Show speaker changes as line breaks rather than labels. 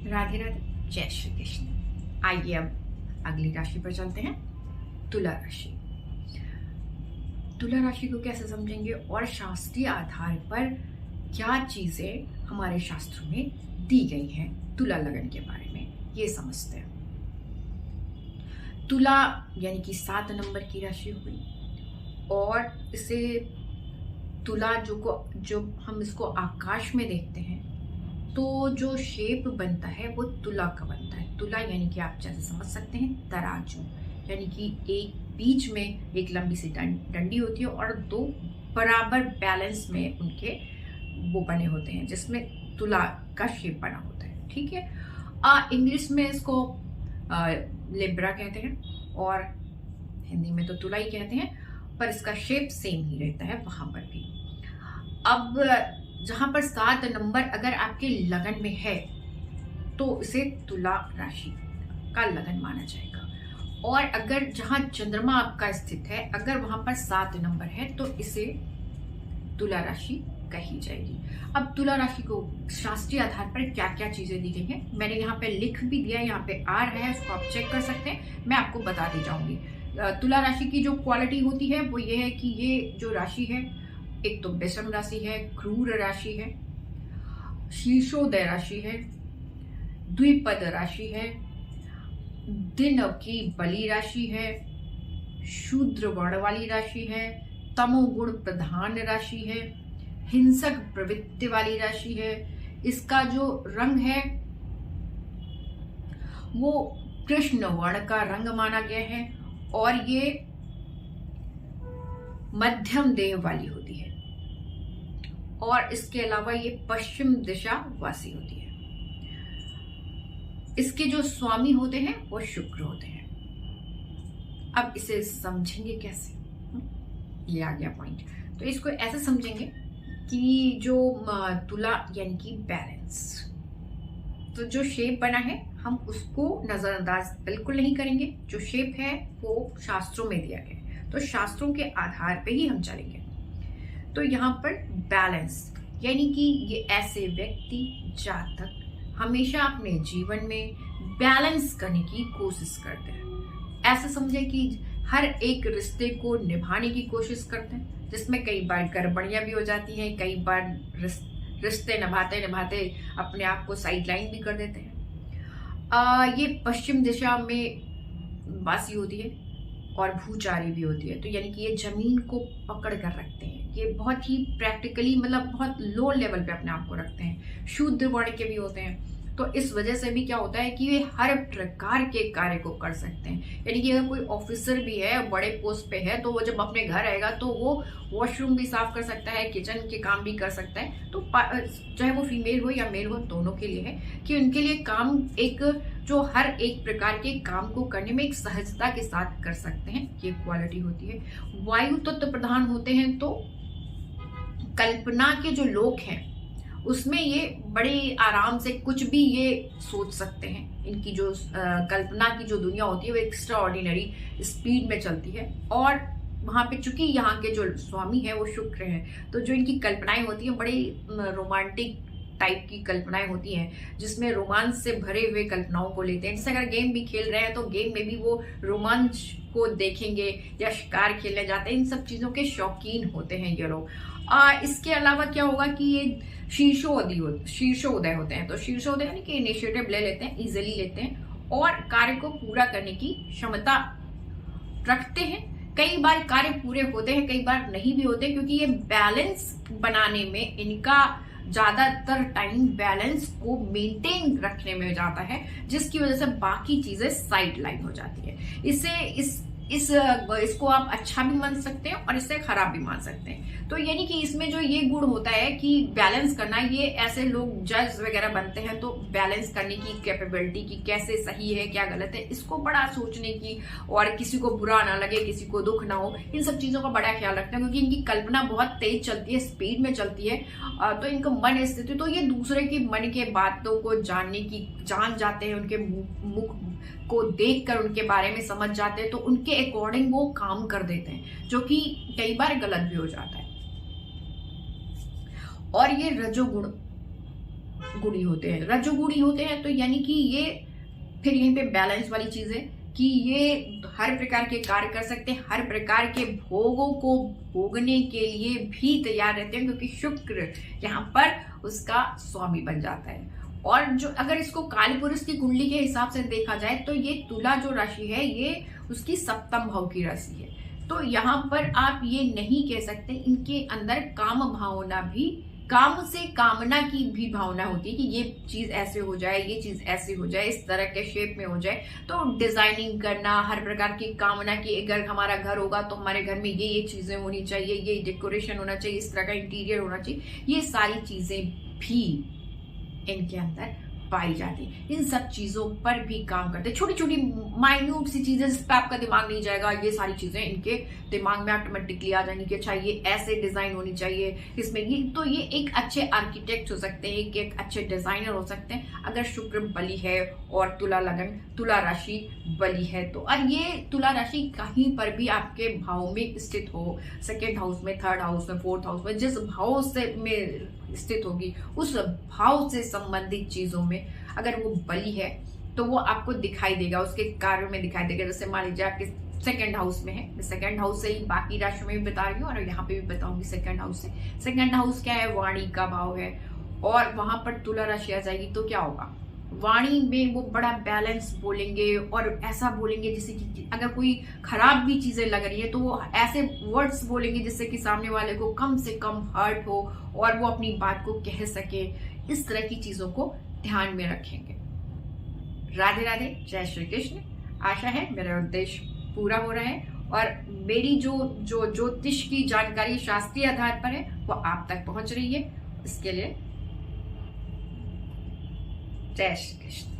राधे राधे, जय श्री कृष्ण। आइए अब अगली राशि पर चलते हैं, तुला राशि। तुला राशि को कैसे समझेंगे और शास्त्रीय आधार पर क्या चीजें हमारे शास्त्रों में दी गई हैं तुला लगन के बारे में, ये समझते हैं। तुला यानी कि 7 नंबर की राशि हुई और इसे तुला जो हम इसको आकाश में देखते हैं तो जो शेप बनता है वो तुला का बनता है। तुला यानी कि आप जैसे समझ सकते हैं तराजू, यानी कि एक बीच में एक लंबी सी डंडी होती है और 2 बराबर बैलेंस में उनके वो बने होते हैं जिसमें तुला का शेप बना होता है। ठीक है, इंग्लिश में इसको लिब्रा कहते हैं और हिंदी में तो तुला ही कहते हैं, पर इसका शेप सेम ही रहता है वहां पर भी। अब जहां पर 7 नंबर अगर आपके लगन में है तो इसे तुला राशि का लगन माना जाएगा, और अगर जहां चंद्रमा आपका स्थित है अगर वहां पर 7 नंबर है तो इसे तुला राशि कही जाएगी। अब तुला राशि को शास्त्रीय आधार पर क्या क्या चीजें दी गई हैं मैंने यहाँ पे लिख भी दिया है, यहाँ पे आ रहा है, उसको आप चेक कर सकते हैं, मैं आपको बताती जाऊंगी। तुला राशि की जो क्वालिटी होती है वो ये है कि ये जो राशि है, एक तो विषम राशि है, क्रूर राशि है, शीर्षोदय राशि है, द्विपद राशि है, दिन की बली राशि है, शूद्र वर्ण वाली राशि है, तमोगुण प्रधान राशि है, हिंसक प्रवृत्ति वाली राशि है। इसका जो रंग है वो कृष्ण वर्ण का रंग माना गया है और ये मध्यम देह वाली होती है और इसके अलावा ये पश्चिम दिशा वासी होती है। इसके जो स्वामी होते हैं वो शुक्र होते हैं। अब इसे समझेंगे कैसे, ये आ गया पॉइंट। तो इसको ऐसे समझेंगे कि जो तुला यानी कि बैलेंस, तो जो शेप बना है हम उसको नजरअंदाज बिल्कुल नहीं करेंगे। जो शेप है वो शास्त्रों में दिया गया है तो शास्त्रों के आधार पे ही हम चलेंगे। तो यहाँ पर बैलेंस यानी कि ये ऐसे व्यक्ति जातक हमेशा अपने जीवन में बैलेंस करने की कोशिश करते हैं। ऐसे समझे कि हर एक रिश्ते को निभाने की कोशिश करते हैं, जिसमें कई बार गड़बड़ियां भी हो जाती हैं, कई बार रिश्ते निभाते निभाते अपने आप को साइड लाइन भी कर देते हैं। ये पश्चिम दिशा में वासी होती है और भूचारी भी होती है, तो यानी कि ये जमीन को पकड़ कर रखते हैं। ये बहुत ही प्रैक्टिकली मतलब बहुत लो लेवल पे अपने आप को रखते हैं। शूद्र वर्ण के भी होते हैं, तो इस वजह से भी क्या होता है कि ये हर प्रकार के कार्य को कर सकते हैं। यानी कि अगर कोई ऑफिसर भी है, बड़े पोस्ट पे है, तो वो जब अपने घर आएगा तो वो वॉशरूम भी साफ कर सकता है, किचन के काम भी कर सकता है। तो चाहे वो फीमेल हो या मेल हो, दोनों के लिए है कि उनके लिए काम एक जो हर एक प्रकार के काम को करने में एक सहजता के साथ कर सकते हैं, ये क्वालिटी होती है। वायु तत्व प्रधान होते हैं तो कल्पना के जो लोग हैं उसमें ये बड़े आराम से कुछ भी ये सोच सकते हैं। इनकी जो कल्पना की जो दुनिया होती है वो एक्स्ट्रा ऑर्डिनरी स्पीड में चलती है और वहां पे चूंकि यहाँ के जो स्वामी है वो शुक्र हैं, तो जो इनकी कल्पनाएं होती हैं बड़ी रोमांटिक टाइप की कल्पनाएं होती हैं, जिसमें रोमांच से भरे हुए कल्पनाओं को लेते हैं। जैसे अगर गेम भी खेल रहे हैं तो गेम में भी वो रोमांच को देखेंगे या शिकार खेलने जाते हैं, इन सब चीजों के शौकीन होते हैं ये लोग। इसके अलावा क्या होगा कि ये शीर्षोदय होते हैं, तो शीर्षोदय यानी कि इनिशिएटिव ले लेते हैं, इजिली लेते हैं और कार्य को पूरा करने की क्षमता रखते हैं। कई बार कार्य पूरे होते हैं, कई बार नहीं भी होते, क्योंकि ये बैलेंस बनाने में इनका ज्यादातर टाइम बैलेंस को मेंटेन रखने में जाता है, जिसकी वजह से बाकी चीजें साइड लाइन हो जाती है। इसको आप अच्छा भी मान सकते हैं और इससे खराब भी मान सकते हैं। तो यानी कि इसमें जो ये गुण होता है कि बैलेंस करना, ये ऐसे लोग जज वगैरह बनते हैं तो बैलेंस करने की कैपेबिलिटी की कैसे सही है क्या गलत है इसको बड़ा सोचने की, और किसी को बुरा ना लगे, किसी को दुख ना हो, इन सब चीजों का बड़ा ख्याल रखते हैं, क्योंकि इनकी कल्पना बहुत तेज चलती है, स्पीड में चलती है। तो इनका मन स्थिति, तो ये दूसरे के मन के बातों को जान जाते हैं, उनके मुख को देखकर उनके बारे में समझ जाते हैं, तो उनके अकॉर्डिंग वो काम कर देते हैं, जो कि कई बार गलत भी हो जाता है। और ये रजोगुण गुणी होते हैं। रजोगुणी होते हैं तो यानी कि ये फिर यहीं पे बैलेंस वाली चीज है कि ये हर प्रकार के कार्य कर सकते हैं, हर प्रकार के भोगों को भोगने के लिए भी तैयार रहते हैं, क्योंकि शुक्र यहाँ पर उसका स्वामी बन जाता है। और जो अगर इसको काल पुरुष की कुंडली के हिसाब से देखा जाए तो ये तुला जो राशि है ये उसकी सप्तम भाव की राशि है। तो यहाँ पर आप ये नहीं कह सकते, इनके अंदर काम भावना भी, काम से कामना की भी भावना होती है कि ये चीज ऐसे हो जाए, ये चीज ऐसे हो जाए, इस तरह के शेप में हो जाए। तो डिजाइनिंग करना, हर प्रकार की कामना की, अगर हमारा घर होगा तो हमारे घर में ये चीजें होनी चाहिए, ये डेकोरेशन होना चाहिए, इस तरह का इंटीरियर होना चाहिए, ये सारी चीजें भी इनके अंदर पाई जाती। इन सब चीजों पर भी काम करते, छोटी छोटी माइन्यूट सी चीजें जिस पे आपका दिमाग नहीं जाएगा, ये सारी चीजें इनके दिमाग में ऑटोमेटिकली आ जाएंगी कि अच्छा ये ऐसे डिजाइन होनी चाहिए इसमें। ये तो ये एक अच्छे आर्किटेक्ट हो सकते हैं, एक अच्छे डिजाइनर हो सकते हैं अगर शुक्र बली है और तुला लगन, तुला राशि बली है तो। और ये तुला राशि कहीं पर भी आपके भाव में स्थित हो, सेकेंड हाउस में, थर्ड हाउस में, फोर्थ हाउस में, जिस भाव से में स्थित होगी उस भाव से संबंधित चीजों में अगर वो बली है तो वो आपको दिखाई देगा, उसके कार्य में दिखाई देगा। जैसे मान लीजिए आपके सेकंड हाउस में है, मैं सेकंड हाउस से ही बाकी राशियों में भी बता रही हूँ और यहाँ पे भी बताऊंगी सेकंड हाउस से। सेकंड हाउस क्या है? वाणी का भाव है और वहां पर तुला राशि आ जाएगी तो क्या होगा? वाणी में वो बड़ा बैलेंस बोलेंगे और ऐसा बोलेंगे जैसे कि अगर कोई खराब भी चीजें लग रही है तो वो ऐसे वर्ड्स बोलेंगे जिससे कि सामने वाले को कम से कम हर्ट हो और वो अपनी बात को कह सके। इस तरह की चीजों को ध्यान में रखेंगे। राधे राधे, जय श्री कृष्ण। आशा है मेरा उद्देश्य पूरा हो रहा है और मेरी जो ज्योतिष की जानकारी शास्त्रीय आधार पर है वो आप तक पहुंच रही है। इसके लिए जय श्री कृष्ण।